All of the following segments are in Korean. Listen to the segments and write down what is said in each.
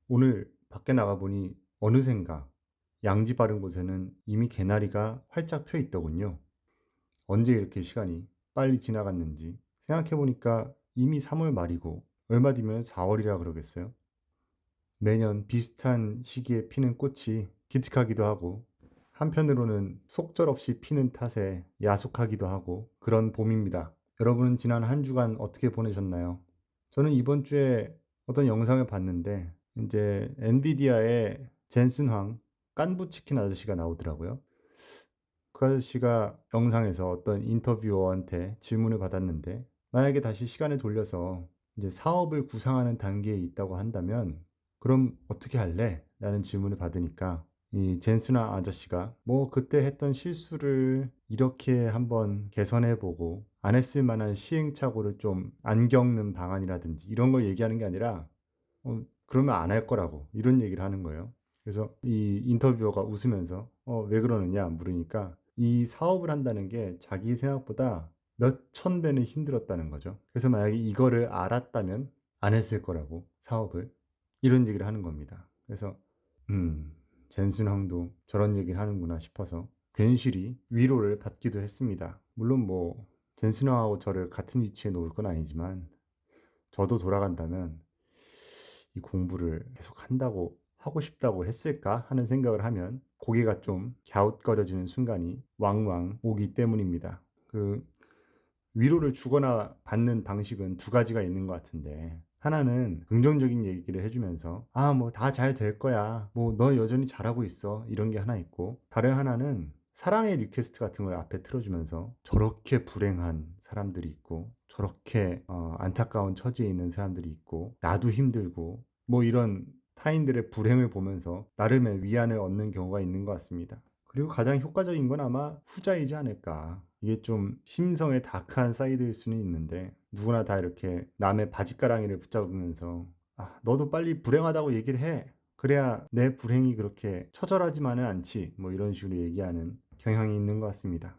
오늘 밖에 나가보니 어느샌가 양지 바른 곳에는 이미 개나리가 활짝 펴 있더군요. 언제 이렇게 시간이 빨리 지나갔는지 생각해보니까 이미 3월 말이고 얼마 뒤면 4월이라 그러겠어요. 매년 비슷한 시기에 피는 꽃이 기특하기도 하고 한편으로는 속절없이 피는 탓에 야속하기도 하고 그런 봄입니다. 여러분은 지난 한 주간 어떻게 보내셨나요? 저는 이번 주에 어떤 영상을 봤는데 이제 엔비디아의 젠슨 황 깐부 치킨 아저씨가 나오더라고요. 그 아저씨가 영상에서 어떤 인터뷰어한테 질문을 받았는데 만약에 다시 시간을 돌려서 이제 사업을 구상하는 단계에 있다고 한다면 그럼 어떻게 할래? 라는 질문을 받으니까 이 젠슨화 아저씨가 뭐 그때 했던 실수를 이렇게 한번 개선해 보고 안 했을 만한 시행착오를 좀 안 겪는 방안이라든지 이런 걸 얘기하는 게 아니라 그러면 안 할 거라고 이런 얘기를 하는 거예요. 그래서 이 인터뷰어가 웃으면서 왜 그러느냐 물으니까 이 사업을 한다는 게 자기 생각보다 몇 천 배는 힘들었다는 거죠. 그래서 만약에 이거를 알았다면 안 했을 거라고 사업을 이런 얘기를 하는 겁니다. 그래서 음, 젠슨 황도 저런 얘기를 하는구나 싶어서 괜시리 위로를 받기도 했습니다. 물론 뭐 젠슨 황하고 저를 같은 위치에 놓을 건 아니지만 저도 돌아간다면 이 공부를 계속 한다고 하고 싶다고 했을까 하는 생각을 하면 고개가 좀 갸웃거려지는 순간이 왕왕 오기 때문입니다. 그 위로를 주거나 받는 방식은 두 가지가 있는 것 같은데 하나는 긍정적인 얘기를 해주면서 뭐 다 잘 될 거야 뭐 너 여전히 잘하고 있어 이런 게 하나 있고 다른 하나는 사랑의 리퀘스트 같은 걸 앞에 틀어주면서 저렇게 불행한 사람들이 있고 저렇게 안타까운 처지에 있는 사람들이 있고 나도 힘들고 뭐 이런 타인들의 불행을 보면서 나름의 위안을 얻는 경우가 있는 것 같습니다. 그리고 가장 효과적인 건 아마 후자이지 않을까. 이게 좀 심성의 다크한 사이드일 수는 있는데 누구나 다 이렇게 남의 바짓가랑이를 붙잡으면서 너도 빨리 불행하다고 얘기를 해. 그래야 내 불행이 그렇게 처절하지만은 않지. 뭐 이런 식으로 얘기하는 경향이 있는 것 같습니다.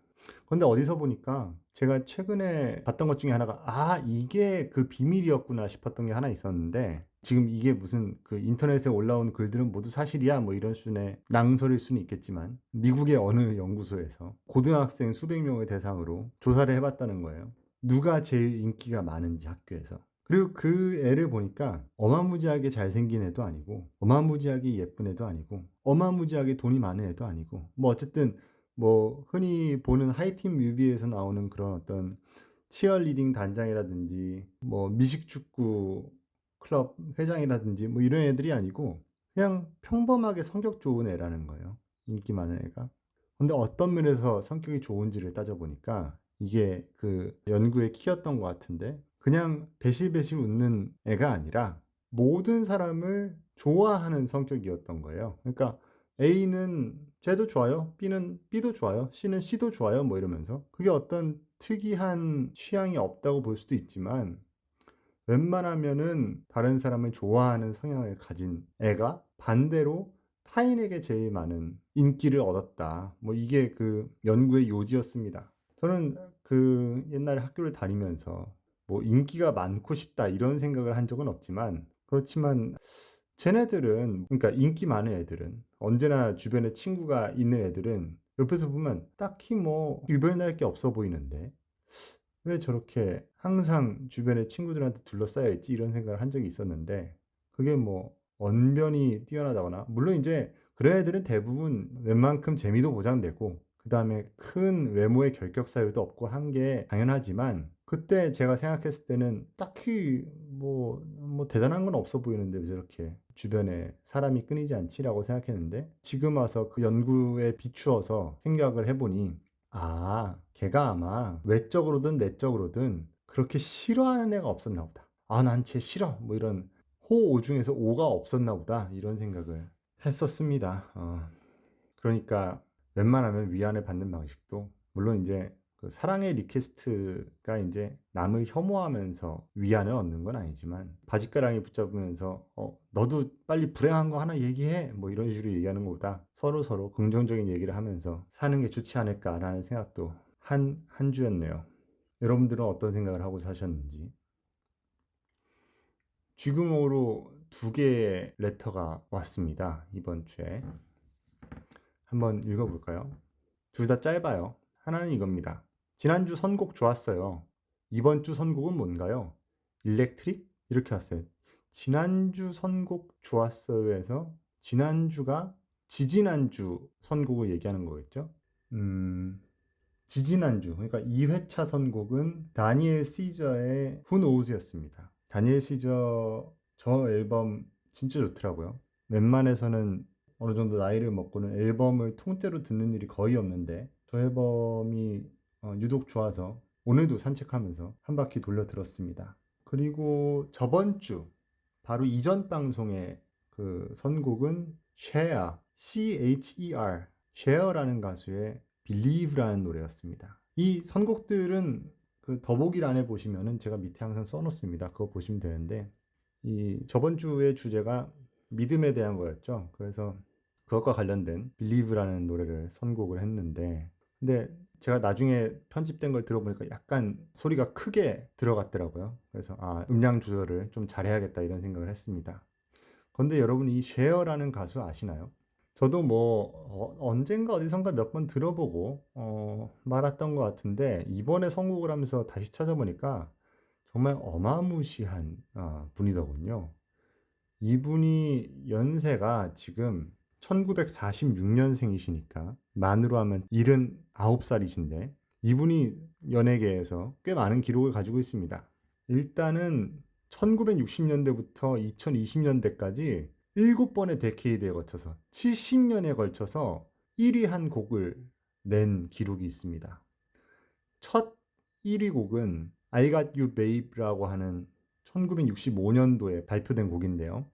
근데 어디서 보니까 제가 최근에 봤던 것 중에 하나가 이게 그 비밀이었구나 싶었던 게 하나 있었는데 지금 이게 무슨 그 인터넷에 올라온 글들은 모두 사실이야 뭐 이런 수준의 낭설일 수는 있겠지만 미국의 어느 연구소에서 고등학생 수백 명을 대상으로 조사를 해봤다는 거예요. 누가 제일 인기가 많은지 학교에서. 그리고 그 애를 보니까 어마무지하게 잘생긴 애도 아니고 어마무지하게 예쁜 애도 아니고 어마무지하게 돈이 많은 애도 아니고 뭐 어쨌든 뭐 흔히 보는 하이틴 뮤비에서 나오는 그런 어떤 치어리딩 단장이라든지 뭐 미식축구 클럽 회장이라든지 뭐 이런 애들이 아니고 그냥 평범하게 성격 좋은 애라는 거예요. 인기 많은 애가. 근데 어떤 면에서 성격이 좋은지를 따져보니까 이게 그 연구의 키였던 것 같은데 그냥 배실배실 웃는 애가 아니라 모든 사람을 좋아하는 성격이었던 거예요. 그러니까 A는 쟤도 좋아요. B는 B도 좋아요. C는 C도 좋아요. 뭐 이러면서. 그게 어떤 특이한 취향이 없다고 볼 수도 있지만 웬만하면은 다른 사람을 좋아하는 성향을 가진 애가 반대로 타인에게 제일 많은 인기를 얻었다. 뭐 이게 그 연구의 요지였습니다. 저는 그 옛날에 학교를 다니면서 뭐 인기가 많고 싶다 이런 생각을 한 적은 없지만 그렇지만 쟤네들은 그러니까 인기 많은 애들은 언제나 주변에 친구가 있는 애들은 옆에서 보면 딱히 뭐 유별날 게 없어 보이는데 왜 저렇게 항상 주변에 친구들한테 둘러싸여 있지? 이런 생각을 한 적이 있었는데 그게 뭐 언변이 뛰어나다거나 물론 이제 그런 애들은 대부분 웬만큼 재미도 보장되고 그 다음에 큰 외모의 결격 사유도 없고 한 게 당연하지만 그때 제가 생각했을 때는 딱히 뭐 대단한 건 없어 보이는데 왜 저렇게 주변에 사람이 끊이지 않지라고 생각했는데 지금 와서 그 연구에 비추어서 생각을 해보니 걔가 아마 외적으로든 내적으로든 그렇게 싫어하는 애가 없었나 보다. 난 쟤 싫어. 뭐 이런 호오 중에서 오가 없었나 보다. 이런 생각을 했었습니다. 그러니까 웬만하면 위안을 받는 방식도 물론 이제 그 사랑의 리퀘스트가 이제 남을 혐오하면서 위안을 얻는 건 아니지만 바짓가랑이 붙잡으면서 너도 빨리 불행한 거 하나 얘기해 뭐 이런 식으로 얘기하는 것보다 서로 긍정적인 얘기를 하면서 사는 게 좋지 않을까라는 생각도 한 주였네요. 여러분들은 어떤 생각을 하고 사셨는지 지금으로 두 개의 레터가 왔습니다. 이번 주에. 한번 읽어볼까요? 둘 다 짧아요. 하나는 이겁니다. 지난주 선곡 좋았어요. 이번 주 선곡은 뭔가요? 일렉트릭? 이렇게 왔어요. 지난주 선곡 좋았어요에서 지난주가 지지난주 선곡을 얘기하는 거겠죠? 지지난주, 그러니까 2회차 선곡은 다니엘 시저의 Who Knows였습니다. 다니엘 시저 저 앨범 진짜 좋더라고요. 웬만해서는 어느 정도 나이를 먹고는 앨범을 통째로 듣는 일이 거의 없는데 저 앨범이 유독 좋아서 오늘도 산책하면서 한 바퀴 돌려 들었습니다. 그리고 저번 주 바로 이전 방송의 그 선곡은 Cher, C-H-E-R, Cher라는 가수의 Believe라는 노래였습니다. 이 선곡들은 그 더보기란에 보시면은 제가 밑에 항상 써놓습니다. 그거 보시면 되는데 이 저번 주의 주제가 믿음에 대한 거였죠. 그래서 그것과 관련된 Believe라는 노래를 선곡을 했는데 근데 제가 나중에 편집된 걸 들어보니까 약간 소리가 크게 들어갔더라고요. 그래서 음량 조절을 좀 잘해야겠다 이런 생각을 했습니다. 그런데 여러분 이 쉐어라는 가수 아시나요? 저도 뭐 언젠가 어디선가 몇 번 들어보고 말았던 것 같은데 이번에 선곡을 하면서 다시 찾아보니까 정말 어마무시한 분이더군요. 이분이 연세가 지금 1946년생이시니까 만으로 하면 79살이신데 이분이 연예계에서 꽤 많은 기록을 가지고 있습니다. 일단은 1960년대부터 2020년대까지 7번의 데케이드에 거쳐서 70년에 걸쳐서 1위 한 곡을 낸 기록이 있습니다. 첫 1위 곡은 I Got You Babe라고 하는 1965년도에 발표된 곡인데요.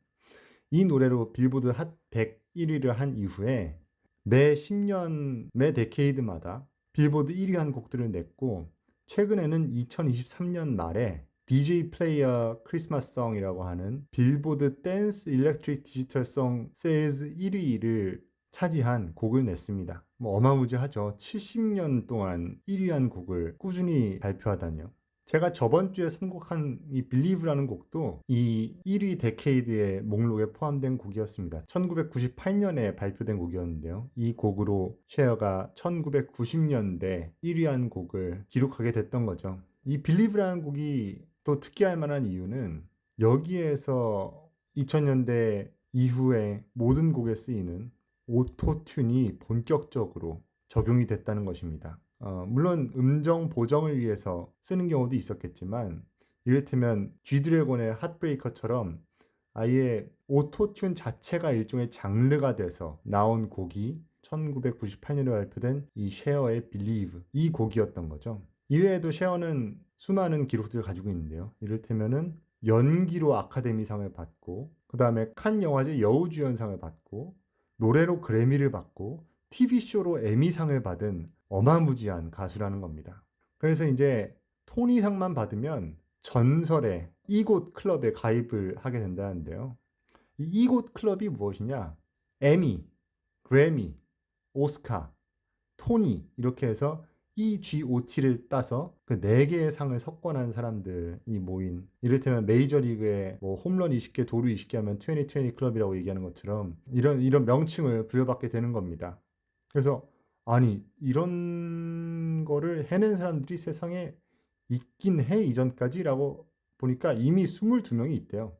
이 노래로 빌보드 핫 101위를 한 이후에 매 10년, 매 데케이드마다 빌보드 1위 한 곡들을 냈고 최근에는 2023년 말에 DJ 플레이어 크리스마스 송이라고 하는 빌보드 댄스 일렉트릭 디지털 송 세일즈 1위를 차지한 곡을 냈습니다. 뭐 어마무지하죠. 70년 동안 1위 한 곡을 꾸준히 발표하다니요. 제가 저번 주에 선곡한 이 Believe라는 곡도 이 1위 데케이드의 목록에 포함된 곡이었습니다. 1998년에 발표된 곡이었는데요. 이 곡으로 쉐어가 1990년대 1위 한 곡을 기록하게 됐던 거죠. 이 Believe라는 곡이 또 특이할 만한 이유는 여기에서 2000년대 이후에 모든 곡에 쓰이는 오토튠이 본격적으로 적용이 됐다는 것입니다. 물론 음정 보정을 위해서 쓰는 경우도 있었겠지만 이를테면 G드래곤의 핫브레이커처럼 아예 오토튠 자체가 일종의 장르가 돼서 나온 곡이 1998년에 발표된 이 쉐어의 Believe 이 곡이었던 거죠. 이외에도 쉐어는 수많은 기록들을 가지고 있는데요. 이를테면은 연기로 아카데미상을 받고 그 다음에 칸 영화제 여우주연상을 받고 노래로 그래미를 받고 TV쇼로 에미상을 받은 어마무지한 가수라는 겁니다. 그래서 이제 토니상만 받으면 전설의 이곳 클럽에 가입을 하게 된다는데요. 이곳 클럽이 무엇이냐? 에미, 그래미, 오스카, 토니 이렇게 해서 EGOT를 따서 그 4개의 상을 석권한 사람들이 모인 이를테면 메이저리그에 뭐 홈런 20개, 도루 20개 하면 2020 클럽이라고 얘기하는 것처럼 이런 명칭을 부여받게 되는 겁니다. 그래서 아니 이런 거를 해낸 사람들이 세상에 있긴 해 이전까지라고 보니까 이미 22명이 있대요.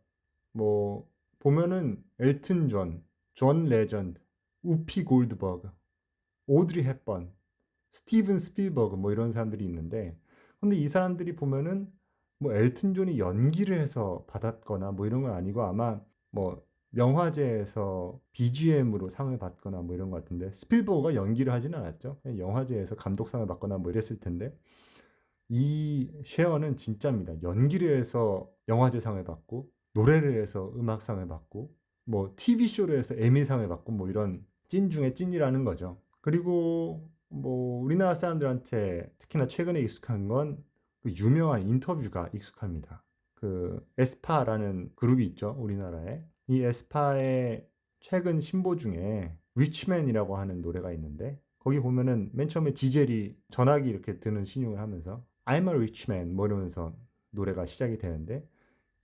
뭐 보면은 엘튼 존 레전드, 우피 골드버그, 오드리 헵번, 스티븐 스필버그 뭐 이런 사람들이 있는데 근데 이 사람들이 보면은 뭐 엘튼 존이 연기를 해서 받았거나 뭐 이런 건 아니고 아마 뭐 영화제에서 BGM으로 상을 받거나 뭐 이런 것 같은데 스필버그가 연기를 하진 않았죠. 그냥 영화제에서 감독상을 받거나 뭐 이랬을 텐데 이 쉐어는 진짜입니다. 연기를 해서 영화제상을 받고 노래를 해서 음악상을 받고 뭐 TV쇼로 해서 에미상을 받고 뭐 이런 찐 중에 찐이라는 거죠. 그리고 뭐 우리나라 사람들한테 특히나 최근에 익숙한 건 그 유명한 인터뷰가 익숙합니다. 그 에스파라는 그룹이 있죠, 우리나라에. 이 에스파의 최근 신보 중에 리치맨이라고 하는 노래가 있는데 거기 보면은 맨 처음에 지젤이 전화기 이렇게 드는 신용을 하면서 I'm a rich man 뭐 이러면서 노래가 시작이 되는데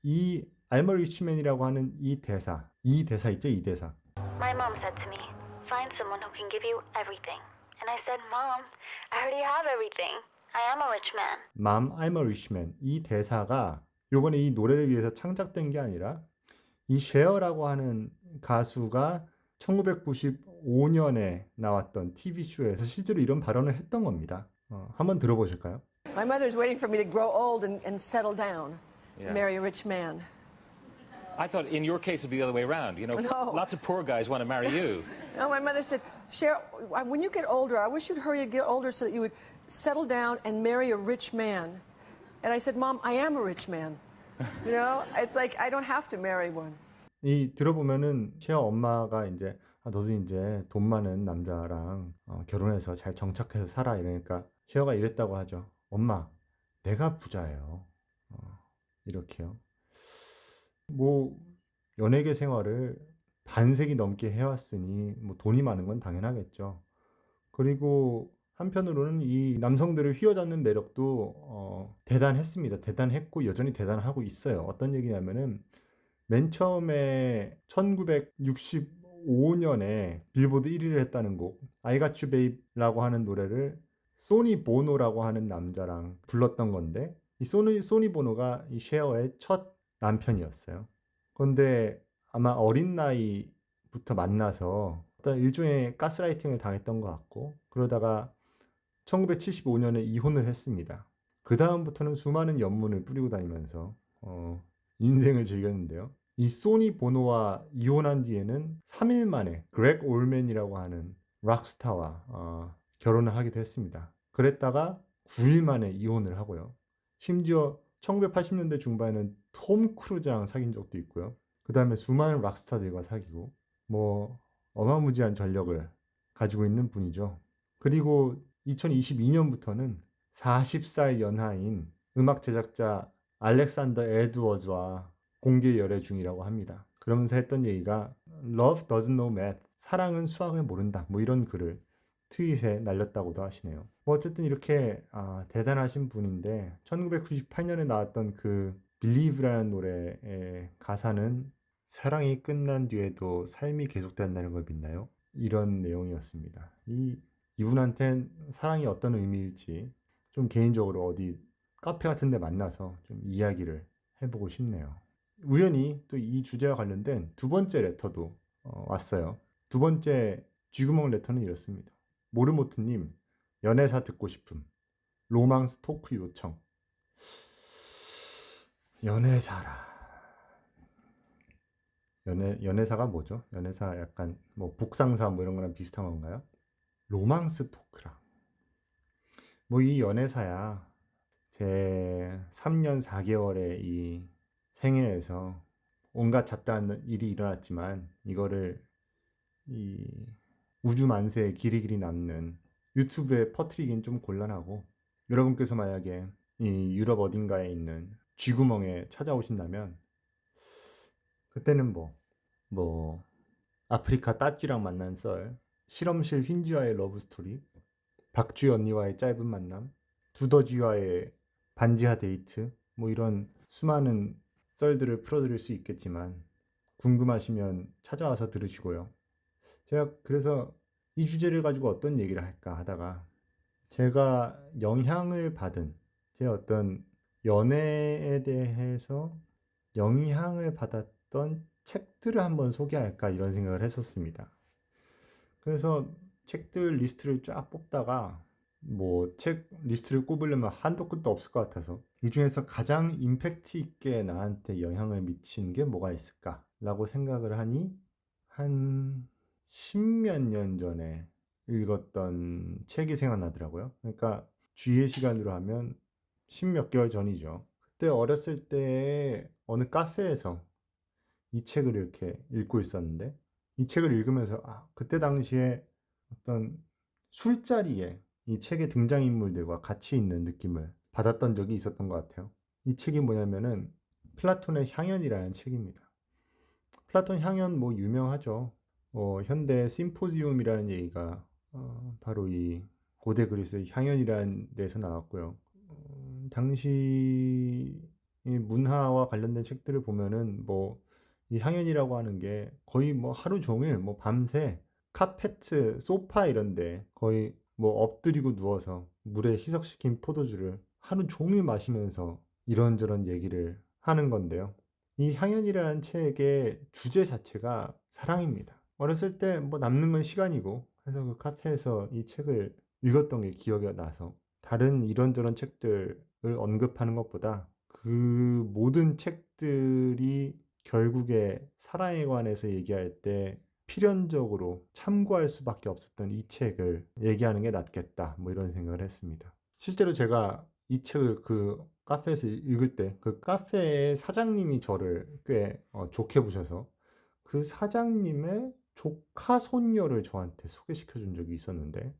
이 I'm a rich man이라고 하는 이 대사 있죠, 이 대사. My mom said to me, find someone who can give you everything. And I said, Mom, I already have everything. I am a rich man. Mom, I'm a rich man. 이 대사가 요번에 이 노래를 위해서 창작된 게 아니라 이 셰어라고 하는 가수가 1995년에 나왔던 TV쇼에서 실제로 이런 발언을 했던 겁니다. 한번 들어보실까요? My mother's waiting for me to grow old and settle down, Yeah. marry a rich man. I thought in your case it'd be the other way around. You know, No. lots of poor guys want to marry you. No, my mother said, Cheryl, when you get older, I wish you'd hurry to get older so that you would settle down and marry a rich man. And I said, Mom, I am a rich man. You know, it's like I don't have to marry one. 이 들어보면은 셰어 엄마가 이제 너도 이제 돈 많은 남자랑 결혼해서 잘 정착해서 살아 이러니까 셰어가 이랬다고 하죠. 엄마, 내가 부자예요. 이렇게요. 뭐 연예계 생활을 반세기 넘게 해왔으니 뭐 돈이 많은 건 당연하겠죠. 그리고 한편으로는 이 남성들을 휘어잡는 매력도 대단했습니다. 대단했고 여전히 대단하고 있어요. 어떤 얘기냐면은 맨 처음에 1965년에 빌보드 1위를 했다는 곡 I Got You Babe라고 하는 노래를 소니 보노라고 하는 남자랑 불렀던 건데 이 소니 보노가 이 셰어의 첫 남편이었어요. 그런데 아마 어린 나이부터 만나서 어떤 일종의 가스라이팅을 당했던 것 같고 그러다가 1975년에 이혼을 했습니다. 그 다음부터는 수많은 연문을 뿌리고 다니면서 인생을 즐겼는데요. 이 소니 보노와 이혼한 뒤에는 3일 만에 그렉 올맨이라고 하는 락스타와 결혼을 하기도 했습니다. 그랬다가 9일 만에 이혼을 하고요. 심지어 1980년대 중반에는 톰 크루즈랑 사귄 적도 있고요. 그 다음에 수많은 락스타들과 사귀고 뭐 어마무지한 전력을 가지고 있는 분이죠. 그리고 2022년부터는 40살 연하인 음악 제작자 알렉산더 에드워즈와 공개 열애 중이라고 합니다. 그러면서 했던 얘기가 Love doesn't know math. 사랑은 수학을 모른다. 뭐 이런 글을 트윗에 날렸다고도 하시네요. 뭐 어쨌든 이렇게 대단하신 분인데 1998년에 나왔던 그 Believe라는 노래의 가사는 사랑이 끝난 뒤에도 삶이 계속된다는 걸 믿나요? 이런 내용이었습니다. 이분한텐 사랑이 어떤 의미일지 좀 개인적으로 어디 카페 같은 데 만나서 좀 이야기를 해보고 싶네요. 우연히 또 이 주제와 관련된 두 번째 레터도 왔어요. 두 번째 쥐구멍 레터는 이렇습니다. 모르모트님, 연애사 듣고 싶음. 로망스 토크 요청. 연애사라. 연애사가 뭐죠? 연애사 약간 뭐 복상사 뭐 이런 거랑 비슷한 건가요? 로망스 토크라. 뭐 이 연애사야 제 3년 4개월의 이 생애에서 온갖 잡다한 일이 일어났지만 이거를 이 우주 만세에 길이 남는 유튜브에 퍼뜨리긴 좀 곤란하고 여러분께서 만약에 이 유럽 어딘가에 있는 쥐구멍에 찾아오신다면 그때는 뭐 아프리카 따쥐랑 만난 썰, 실험실 휜지와의 러브스토리, 박쥐 언니와의 짧은 만남, 두더지와의 반지하 데이트 뭐 이런 수많은 썰들을 풀어드릴 수 있겠지만 궁금하시면 찾아와서 들으시고요. 제가 그래서 이 주제를 가지고 어떤 얘기를 할까 하다가 제가 영향을 받은 제 어떤 연애에 대해서 영향을 받았던 책들을 한번 소개할까 이런 생각을 했었습니다. 그래서 책들 리스트를 쫙 뽑다가 뭐 책 리스트를 꼽으려면 한도 끝도 없을 것 같아서 이 중에서 가장 임팩트 있게 나한테 영향을 미친 게 뭐가 있을까 라고 생각을 하니 한 십몇 년 전에 읽었던 책이 생각나더라고요. 그러니까 쥐의 시간으로 하면 십몇 개월 전이죠. 그때 어렸을 때 어느 카페에서 이 책을 이렇게 읽고 있었는데 이 책을 읽으면서 그때 당시에 어떤 술자리에 이 책의 등장인물들과 같이 있는 느낌을 받았던 적이 있었던 것 같아요. 이 책이 뭐냐면은 플라톤의 향연이라는 책입니다. 플라톤 향연 뭐 유명하죠. 현대 심포지움이라는 얘기가 바로 이 고대 그리스의 향연이라는 데서 나왔고요. 당시 이 문화와 관련된 책들을 보면은 뭐 이 향연이라고 하는 게 거의 뭐 하루 종일 뭐 밤새 카페트, 소파 이런 데 거의 뭐 엎드리고 누워서 물에 희석시킨 포도주를 하루 종일 마시면서 이런저런 얘기를 하는 건데요. 이 향연이라는 책의 주제 자체가 사랑입니다. 어렸을 때 뭐 남는 건 시간이고 해서 그 카페에서 이 책을 읽었던 게 기억이 나서 다른 이런저런 책들을 언급하는 것보다 그 모든 책들이 결국에 사랑에 관해서 얘기할 때 필연적으로 참고할 수밖에 없었던 이 책을 얘기하는 게 낫겠다. 뭐 이런 생각을 했습니다. 실제로 제가 이 책을 그 카페에서 읽을 때 그 카페의 사장님이 저를 꽤 좋게 보셔서 그 사장님의 조카 손녀를 저한테 소개시켜 준 적이 있었는데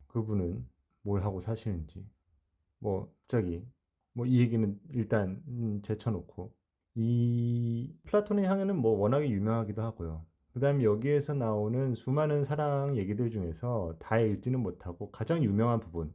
그분은 뭘 하고 사시는지 뭐 갑자기 뭐 이 얘기는 일단 제쳐놓고 이 플라톤의 향연은 뭐 워낙에 유명하기도 하고요. 그다음에 여기에서 나오는 수많은 사랑 얘기들 중에서 다 읽지는 못하고 가장 유명한 부분,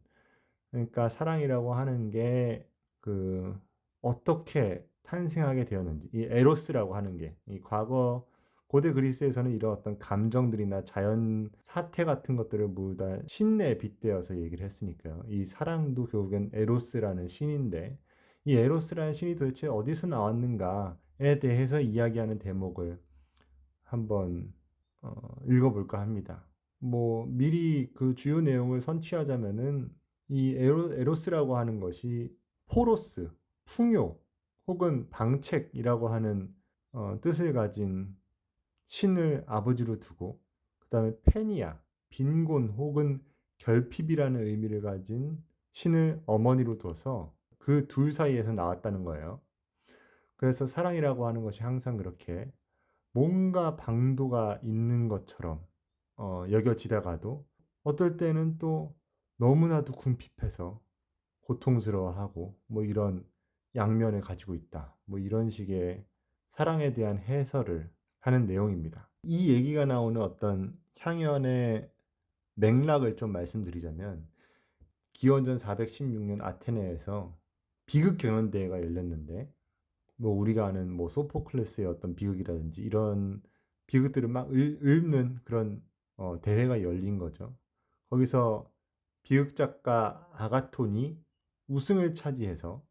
그러니까 사랑이라고 하는 게 그 어떻게 탄생하게 되었는지, 이 에로스라고 하는 게 이 과거 고대 그리스에서는 이런 어떤 감정들이나 자연 사태 같은 것들을 모두 다 신에 빗대어서 얘기를 했으니까요. 이 사랑도 결국엔 에로스라는 신인데 이 에로스라는 신이 도대체 어디서 나왔는가에 대해서 이야기하는 대목을 한번 읽어볼까 합니다. 뭐 미리 그 주요 내용을 선취하자면은 이 에로스라고 하는 것이 포로스, 풍요 혹은 방책이라고 하는 뜻을 가진 신을 아버지로 두고 그 다음에 페니아, 빈곤 혹은 결핍이라는 의미를 가진 신을 어머니로 둬서 그 둘 사이에서 나왔다는 거예요. 그래서 사랑이라고 하는 것이 항상 그렇게 뭔가 방도가 있는 것처럼 여겨지다가도 어떨 때는 또 너무나도 궁핍해서 고통스러워하고 뭐 이런 양면을 가지고 있다. 뭐 이런 식의 사랑에 대한 해설을 하는 내용입니다. 이 얘기가 나오는 어떤 향연의 맥락을 좀 말씀드리자면 기원전 416년 아테네에서 비극 경연대회가 열렸는데 뭐 우리가 아는 뭐 소포클레스의 어떤 비극이라든지 이런 비극들을 막 읊는 그런 대회가 열린 거죠. 거기서 비극 작가 아가톤이 우승을 차지해서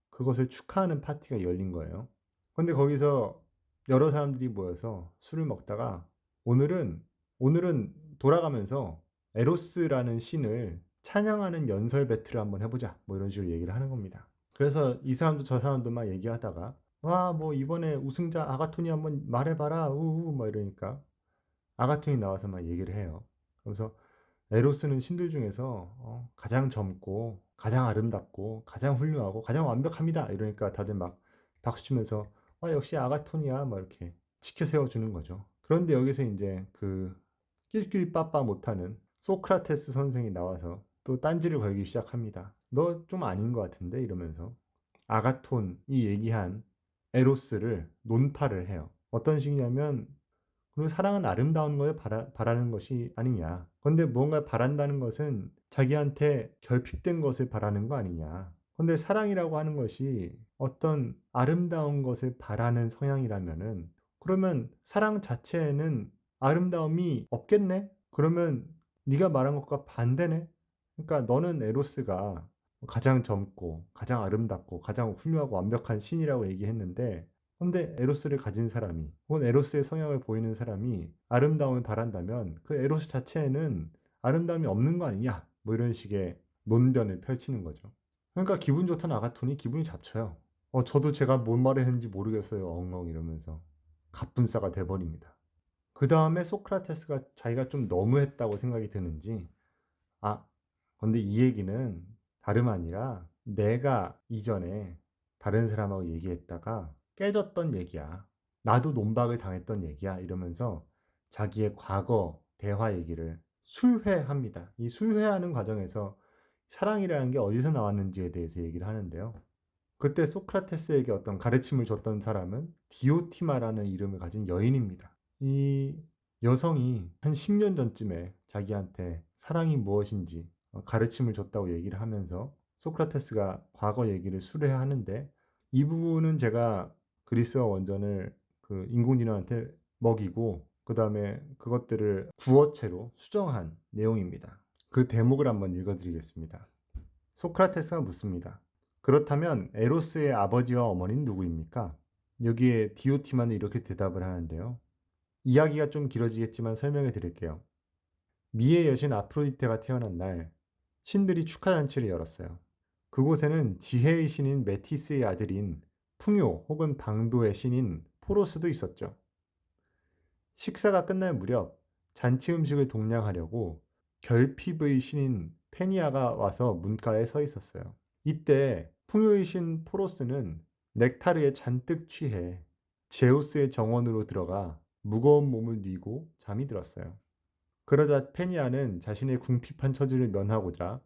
그것을 축하하는 파티가 열린 거예요. 근데 거기서 여러 사람들이 모여서 술을 먹다가 오늘은 돌아가면서 에로스라는 신을 찬양하는 연설 배틀을 한번 해보자. 뭐 이런 식으로 얘기를 하는 겁니다. 그래서 이 사람도 저 사람도 막 얘기하다가 와, 뭐 이번에 우승자 아가톤이 한번 말해봐라. 우우 막 이러니까 아가톤이 나와서 막 얘기를 해요. 그래서 에로스는 신들 중에서 가장 젊고 가장 아름답고 가장 훌륭하고 가장 완벽합니다. 이러니까 다들 막 박수치면서 역시 아가톤이야 막 이렇게 치켜 세워주는 거죠. 그런데 여기서 이제 그 낄낄 빠빠 못하는 소크라테스 선생이 나와서 또 딴지를 걸기 시작합니다. 너 좀 아닌 것 같은데 이러면서 아가톤이 얘기한 에로스를 논파를 해요. 어떤 식이냐면 그리고 사랑은 아름다운 걸 바라는 것이 아니냐. 그런데 무언가를 바란다는 것은 자기한테 결핍된 것을 바라는 거 아니냐. 그런데 사랑이라고 하는 것이 어떤 아름다운 것을 바라는 성향이라면은 그러면 사랑 자체에는 아름다움이 없겠네? 그러면 네가 말한 것과 반대네? 그러니까 너는 에로스가 가장 젊고 가장 아름답고 가장 훌륭하고 완벽한 신이라고 얘기했는데 근데 에로스를 가진 사람이 혹은 에로스의 성향을 보이는 사람이 아름다움을 바란다면 그 에로스 자체에는 아름다움이 없는 거 아니냐 뭐 이런 식의 논변을 펼치는 거죠. 그러니까 기분 좋던 아가톤이 기분이 잡쳐요. 저도 제가 뭔 말을 했는지 모르겠어요 엉엉 이러면서 갑분싸가 돼버립니다. 그 다음에 소크라테스가 자기가 좀 너무했다고 생각이 드는지 근데 이 얘기는 다름 아니라 내가 이전에 다른 사람하고 얘기했다가 깨졌던 얘기야. 나도 논박을 당했던 얘기야. 이러면서 자기의 과거 대화 얘기를 술회합니다. 이 술회하는 과정에서 사랑이라는 게 어디서 나왔는지에 대해서 얘기를 하는데요. 그때 소크라테스에게 어떤 가르침을 줬던 사람은 디오티마라는 이름을 가진 여인입니다. 이 여성이 한 10년 전쯤에 자기한테 사랑이 무엇인지 가르침을 줬다고 얘기를 하면서 소크라테스가 과거 얘기를 수레하는데 이 부분은 제가 그리스어 원전을 그 인공지능한테 먹이고 그 다음에 그것들을 구어체로 수정한 내용입니다. 그 대목을 한번 읽어드리겠습니다. 소크라테스가 묻습니다. 그렇다면 에로스의 아버지와 어머니는 누구입니까? 여기에 디오티만은 이렇게 대답을 하는데요. 이야기가 좀 길어지겠지만 설명해 드릴게요. 미의 여신 아프로디테가 태어난 날 신들이 축하잔치를 열었어요. 그곳에는 지혜의 신인 메티스의 아들인 풍요 혹은 방도의 신인 포로스도 있었죠. 식사가 끝날 무렵 잔치 음식을 동량하려고 결핍의 신인 페니아가 와서 문가에 서 있었어요. 이때 풍요의 신 포로스는 넥타르에 잔뜩 취해 제우스의 정원으로 들어가 무거운 몸을 뉘고 잠이 들었어요. 그러자 페니아는 자신의 궁핍한 처지를 면하고자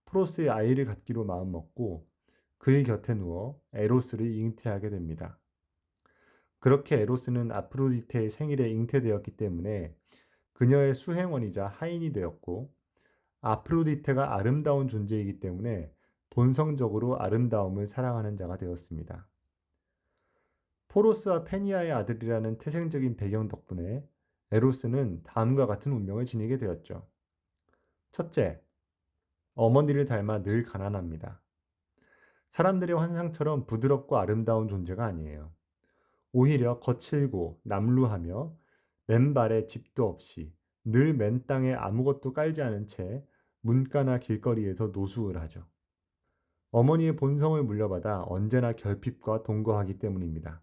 포로스의 아이를 갖기로 마음먹고 그의 곁에 누워 에로스를 잉태하게 됩니다. 그렇게 에로스는 아프로디테의 생일에 잉태되었기 때문에 그녀의 수행원이자 하인이 되었고 아프로디테가 아름다운 존재이기 때문에 본성적으로 아름다움을 사랑하는 자가 되었습니다. 포로스와 페니아의 아들이라는 태생적인 배경 덕분에 에로스는 다음과 같은 운명을 지니게 되었죠. 첫째, 어머니를 닮아 늘 가난합니다. 사람들의 환상처럼 부드럽고 아름다운 존재가 아니에요. 오히려 거칠고 남루하며 맨발에 집도 없이 늘 맨 땅에 아무것도 깔지 않은 채 문가나 길거리에서 노숙을 하죠. 어머니의 본성을 물려받아 언제나 결핍과 동거하기 때문입니다.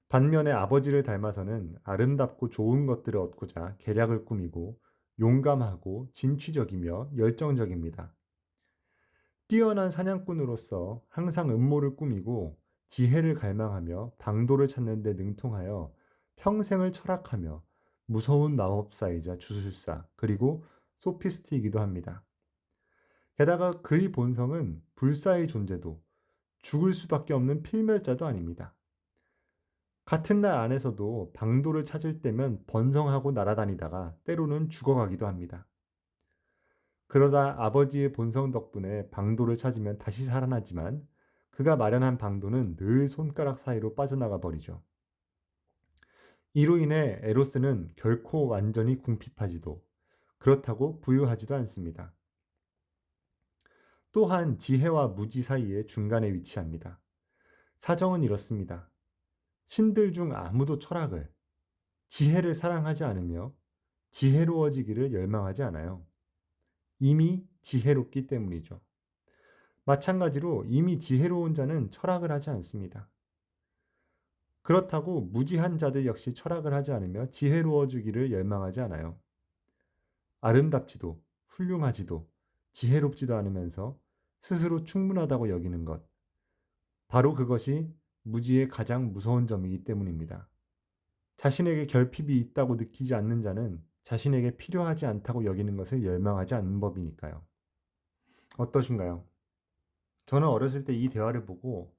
반면에 아버지를 닮아서는 아름답고 좋은 것들을 얻고자 계략을 꾸미고 용감하고 진취적이며 열정적입니다. 뛰어난 사냥꾼으로서 항상 음모를 꾸미고 지혜를 갈망하며 방도를 찾는 데 능통하여 평생을 철학하며 무서운 마법사이자 주술사 그리고 소피스트이기도 합니다. 게다가 그의 본성은 불사의 존재도 죽을 수밖에 없는 필멸자도 아닙니다. 같은 날 안에서도 방도를 찾을 때면 번성하고 날아다니다가 때로는 죽어가기도 합니다. 그러다 아버지의 본성 덕분에 방도를 찾으면 다시 살아나지만 그가 마련한 방도는 늘 손가락 사이로 빠져나가 버리죠. 이로 인해 에로스는 결코 완전히 궁핍하지도 그렇다고 부유하지도 않습니다. 또한 지혜와 무지 사이의 중간에 위치합니다. 사정은 이렇습니다. 신들 중 아무도 철학을, 지혜를 사랑하지 않으며 지혜로워지기를 열망하지 않아요. 이미 지혜롭기 때문이죠. 마찬가지로 이미 지혜로운 자는 철학을 하지 않습니다. 그렇다고 무지한 자들 역시 철학을 하지 않으며 지혜로워지기를 열망하지 않아요. 아름답지도 훌륭하지도 지혜롭지도 않으면서 스스로 충분하다고 여기는 것. 바로 그것이 무지의 가장 무서운 점이기 때문입니다. 자신에게 결핍이 있다고 느끼지 않는 자는 자신에게 필요하지 않다고 여기는 것을 열망하지 않는 법이니까요. 어떠신가요? 저는 어렸을 때 이 대화를 보고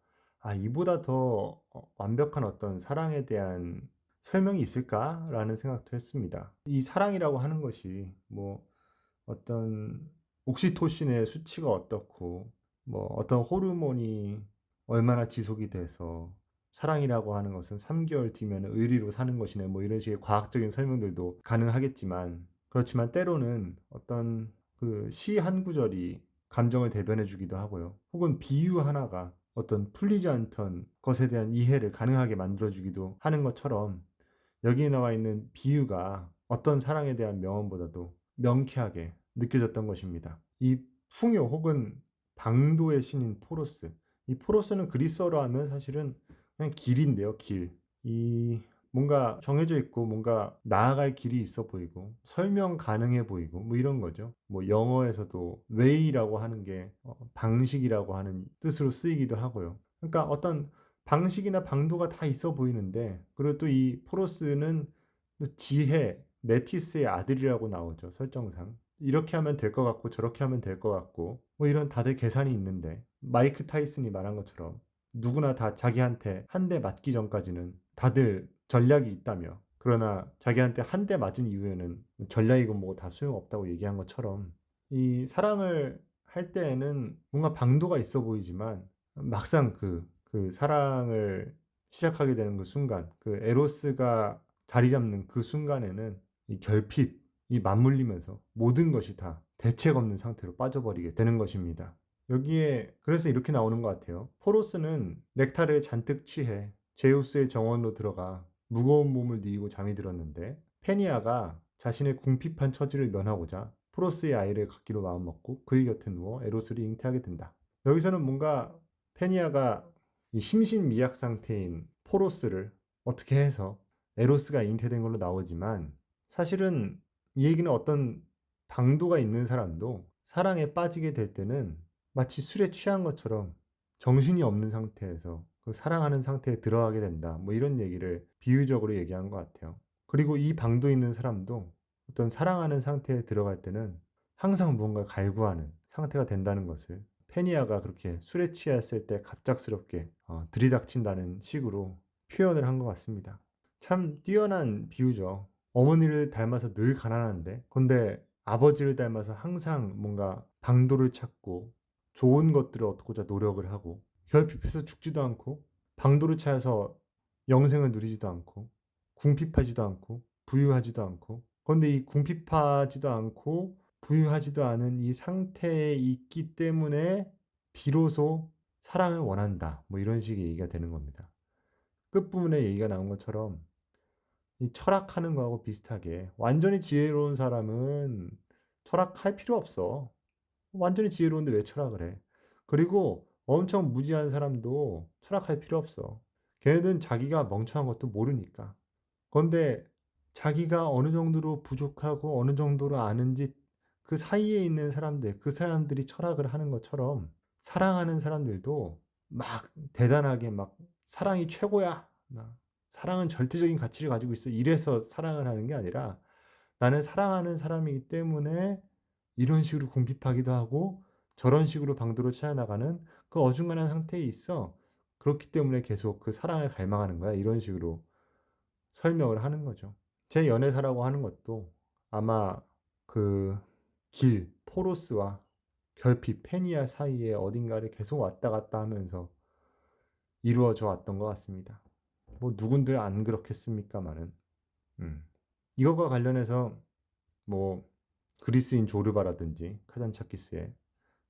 이보다 더 완벽한 어떤 사랑에 대한 설명이 있을까라는 생각도 했습니다. 이 사랑이라고 하는 것이 어떤 옥시토신의 수치가 어떻고 어떤 호르몬이 얼마나 지속이 돼서 사랑이라고 하는 것은 3개월 뒤면 의리로 사는 것이네 이런 식의 과학적인 설명들도 가능하겠지만 그렇지만 때로는 어떤 그 시 한 구절이 감정을 대변해 주기도 하고요. 혹은 비유 하나가 어떤 풀리지 않던 것에 대한 이해를 가능하게 만들어 주기도 하는 것처럼 여기에 나와 있는 비유가 어떤 사랑에 대한 명언보다도 명쾌하게 느껴졌던 것입니다. 이 풍요 혹은 방도의 신인 포로스, 이 포로스는 그리스어로 하면 사실은 그냥 길인데요, 길. 이 뭔가 정해져 있고 뭔가 나아갈 길이 있어 보이고 설명 가능해 보이고 이런 거죠. 영어에서도 way라고 하는 게 방식이라고 하는 뜻으로 쓰이기도 하고요. 그러니까 어떤 방식이나 방도가 다 있어 보이는데 그리고 또 이 포로스는 지혜, 메티스의 아들이라고 나오죠, 설정상. 이렇게 하면 될 것 같고 저렇게 하면 될 것 같고 이런 다들 계산이 있는데 마이크 타이슨이 말한 것처럼 누구나 다 자기한테 한 대 맞기 전까지는 다들 전략이 있다며 그러나 자기한테 한 대 맞은 이후에는 전략이고 다 소용없다고 얘기한 것처럼 이 사랑을 할 때에는 뭔가 방도가 있어 보이지만 막상 그 사랑을 시작하게 되는 그 순간, 그 에로스가 자리 잡는 그 순간에는 이 결핍이 맞물리면서 모든 것이 다 대책 없는 상태로 빠져버리게 되는 것입니다. 여기에 그래서 이렇게 나오는 것 같아요. 포로스는 넥타르에 잔뜩 취해 제우스의 정원으로 들어가 무거운 몸을 뉘고 잠이 들었는데 페니아가 자신의 궁핍한 처지를 면하고자 포로스의 아이를 갖기로 마음먹고 그의 곁에 누워 에로스를 잉태하게 된다. 여기서는 뭔가 페니아가 이 심신미약 상태인 포로스를 어떻게 해서 에로스가 잉태된 걸로 나오지만 사실은 이 얘기는 어떤 방도가 있는 사람도 사랑에 빠지게 될 때는 마치 술에 취한 것처럼 정신이 없는 상태에서 그 사랑하는 상태에 들어가게 된다. 뭐 이런 얘기를 비유적으로 얘기한 것 같아요. 그리고 이 방도 있는 사람도 어떤 사랑하는 상태에 들어갈 때는 항상 무언가 갈구하는 상태가 된다는 것을 페니아가 그렇게 술에 취했을 때 갑작스럽게 들이닥친다는 식으로 표현을 한 것 같습니다. 참 뛰어난 비유죠. 어머니를 닮아서 늘 가난한데 근데 아버지를 닮아서 항상 뭔가 방도를 찾고 좋은 것들을 얻고자 노력을 하고 결핍해서 죽지도 않고 방도를 찾아서 영생을 누리지도 않고 궁핍하지도 않고 부유하지도 않고 그런데 이 궁핍하지도 않고 부유하지도 않은 이 상태에 있기 때문에 비로소 사랑을 원한다. 뭐 이런 식의 얘기가 되는 겁니다. 끝부분에 얘기가 나온 것처럼 이 철학하는 거하고 비슷하게 완전히 지혜로운 사람은 철학할 필요 없어. 완전히 지혜로운데 왜 철학을 해? 그리고 엄청 무지한 사람도 철학할 필요 없어. 걔네들은 자기가 멍청한 것도 모르니까. 그런데 자기가 어느 정도로 부족하고 어느 정도로 아는지 그 사이에 있는 사람들, 그 사람들이 철학을 하는 것처럼 사랑하는 사람들도 막 대단하게 막 사랑이 최고야. 사랑은 절대적인 가치를 가지고 있어. 이래서 사랑을 하는 게 아니라 나는 사랑하는 사람이기 때문에 이런 식으로 궁핍하기도 하고 저런 식으로 방도로 채워나가는 그 어중간한 상태에 있어. 그렇기 때문에 계속 그 사랑을 갈망하는 거야. 이런 식으로 설명을 하는 거죠. 제 연애사라고 하는 것도 아마 그 포로스와 결핍, 페니아 사이에 어딘가를 계속 왔다 갔다 하면서 이루어져 왔던 것 같습니다. 뭐 누군들 안 그렇겠습니까마는. 이것과 관련해서 뭐 그리스인 조르바라든지 카잔차키스의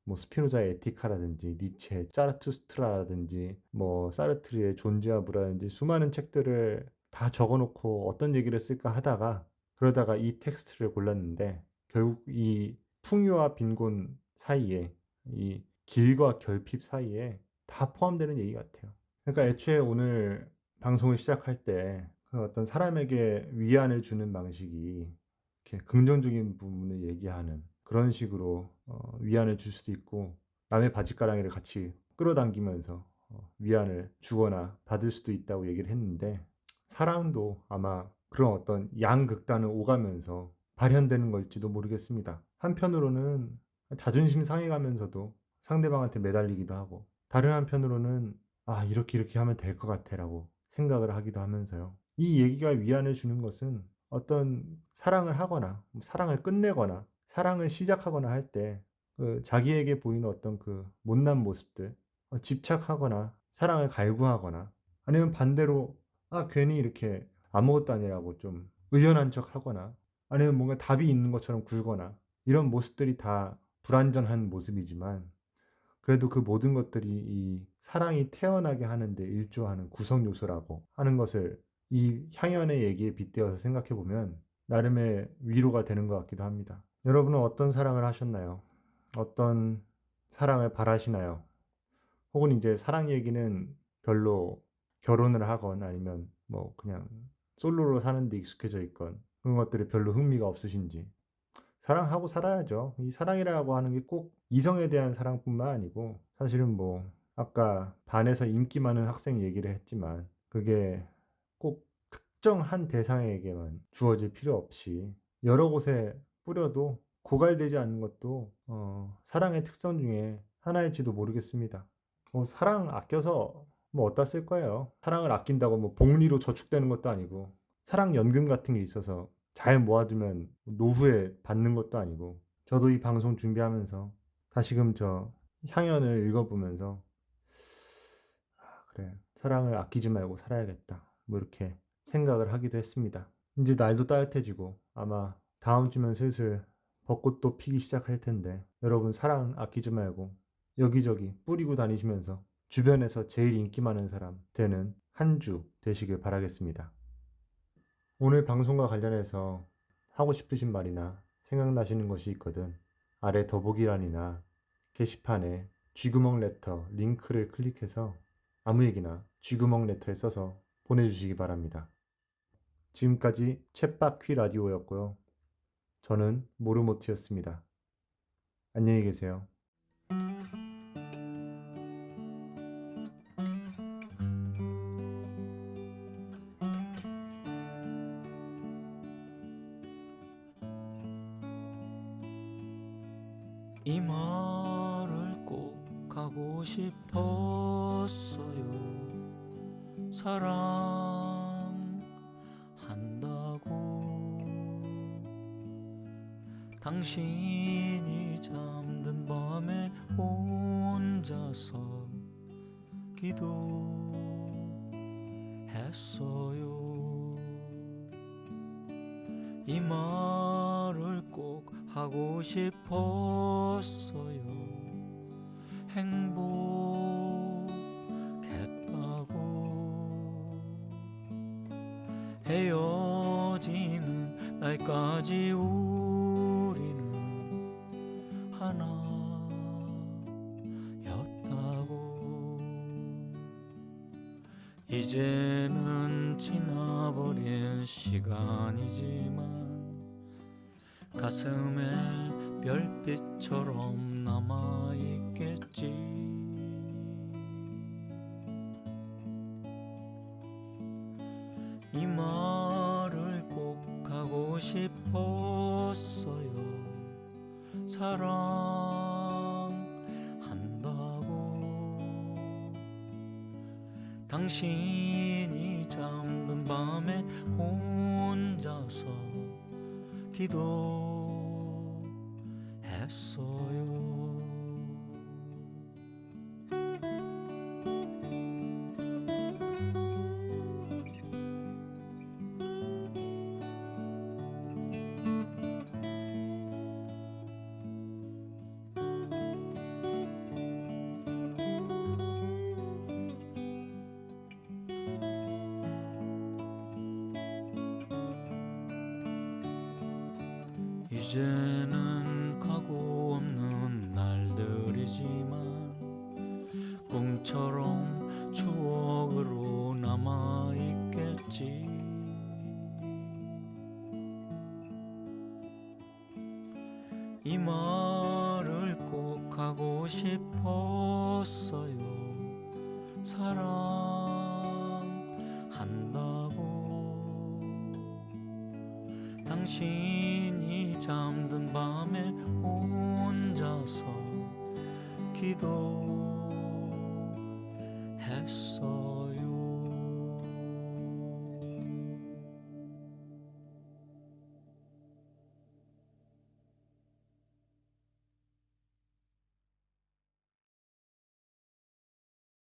뭐 스피노자의 에티카라든지 니체, 짜라투스트라라든지 뭐 사르트르의 존재와 무라든지 수많은 책들을 다 적어놓고 어떤 얘기를 쓸까 하다가 그러다가 이 텍스트를 골랐는데 결국 이 풍요와 빈곤 사이에 이 길과 결핍 사이에 다 포함되는 얘기 같아요. 그러니까 애초에 오늘 방송을 시작할 때 그 어떤 사람에게 위안을 주는 방식이 이렇게 긍정적인 부분을 얘기하는 그런 식으로 위안을 줄 수도 있고 남의 바짓가랑이를 같이 끌어당기면서 위안을 주거나 받을 수도 있다고 얘기를 했는데 사랑도 아마 그런 어떤 양극단을 오가면서 발현되는 걸지도 모르겠습니다. 한편으로는 자존심 상해가면서도 상대방한테 매달리기도 하고 다른 한편으로는 이렇게 하면 될 것 같아 라고 생각을 하기도 하면서요. 이 얘기가 위안을 주는 것은 어떤 사랑을 하거나 사랑을 끝내거나 사랑을 시작하거나 할 때 자기에게 보이는 어떤 그 못난 모습들 집착하거나 사랑을 갈구하거나 아니면 반대로 괜히 이렇게 아무것도 아니라고 좀 의연한 척 하거나 아니면 뭔가 답이 있는 것처럼 굴거나 이런 모습들이 다 불완전한 모습이지만 그래도 그 모든 것들이 이 사랑이 태어나게 하는데 일조하는 구성 요소라고 하는 것을 이 향연의 얘기에 빗대어서 생각해보면 나름의 위로가 되는 것 같기도 합니다. 여러분은 어떤 사랑을 하셨나요? 어떤 사랑을 바라시나요? 혹은 이제 사랑 얘기는 별로 결혼을 하건 아니면 뭐 그냥 솔로로 사는데 익숙해져 있건 그런 것들이 별로 흥미가 없으신지 사랑하고 살아야죠. 이 사랑이라고 하는 게 꼭 이성에 대한 사랑뿐만 아니고 사실은 뭐 아까 반에서 인기 많은 학생 얘기를 했지만 그게 꼭 특정한 대상에게만 주어질 필요 없이 여러 곳에 뿌려도 고갈되지 않는 것도 사랑의 특성 중에 하나일지도 모르겠습니다. 사랑 아껴서 뭐 어디다 쓸 거예요. 사랑을 아낀다고 뭐 복리로 저축되는 것도 아니고 사랑 연금 같은 게 있어서 잘 모아두면 노후에 받는 것도 아니고 저도 이 방송 준비하면서 다시금 저 향연을 읽어보면서 그래, 사랑을 아끼지 말고 살아야겠다, 뭐 이렇게 생각을 하기도 했습니다. 이제 날도 따뜻해지고 아마 다음 주면 슬슬 벚꽃도 피기 시작할 텐데 여러분 사랑 아끼지 말고 여기저기 뿌리고 다니시면서 주변에서 제일 인기 많은 사람 되는 한 주 되시길 바라겠습니다. 오늘 방송과 관련해서 하고 싶으신 말이나 생각나시는 것이 있거든 아래 더보기란이나 게시판에 쥐구멍 레터 링크를 클릭해서 아무 얘기나 쥐구멍 레터에 써서 보내주시기 바랍니다. 지금까지 챗바퀴 라디오였고요. 저는 모르모트였습니다. 안녕히 계세요. 이 말을 꼭 하고 싶었어요. 사랑한다고. 당신이 잠든 밤에 혼자서 기도했어요. 이 말을 꼭 하고 싶었어요. 행복했다고. 헤어지는 날까지 우리는 하나였다고. 이제는 지나버린 시간이지만 가슴에 별빛처럼 남아있겠지. 이 말을 꼭 하고 싶었어요. 사랑한다고. 당신이 잠든 밤에 혼자서 기도했어요. 이제는 가고 없는 날들이지만 꿈처럼 추억으로 남아있겠지. 이 말을 꼭 하고 싶었어요. 사랑한다고. 당신이 잠든 밤에 혼자서 기도